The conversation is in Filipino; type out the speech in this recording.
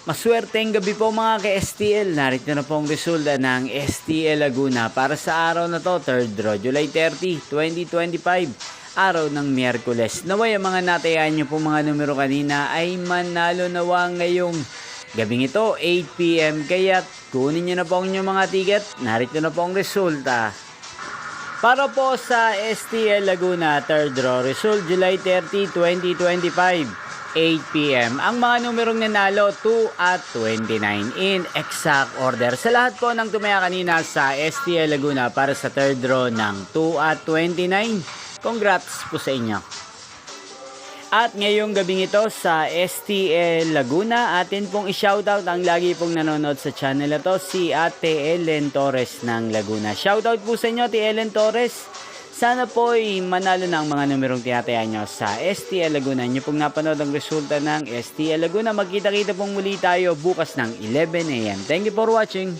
Maswerteng gabi po mga ka-STL. Narito na po ang resulta ng STL Laguna para sa araw na to, 3rd draw, July 30, 2025. Araw ng Miyerkules. Naway ang mga natayaan nyo po mga numero kanina ay manalo nawa ngayong gabing ito, 8 PM. Kaya kunin nyo na po ang inyong mga ticket. Narito na po ang resulta. Para po sa STL Laguna 3rd draw, result July 30, 2025. 8 PM. Ang mga numerong nanalo 2 at 29 in exact order. Sa lahat po ng tumaya kanina sa STL Laguna para sa 3rd draw ng 2 at 29, congrats po sa inyo. At ngayong gabing ito sa STL Laguna, atin pong i-shoutout ang lagi pong nanonood sa channel na to, si Ate Ellen Torres ng Laguna. Shoutout po sa inyo, Ate Ellen Torres. Sana po ay manalo ng mga numerong tinataya nyo sa STL Laguna. Nyo pong napanood ang resulta ng STL Laguna. Magkita-kita pong muli tayo bukas ng 11 AM. Thank you for watching.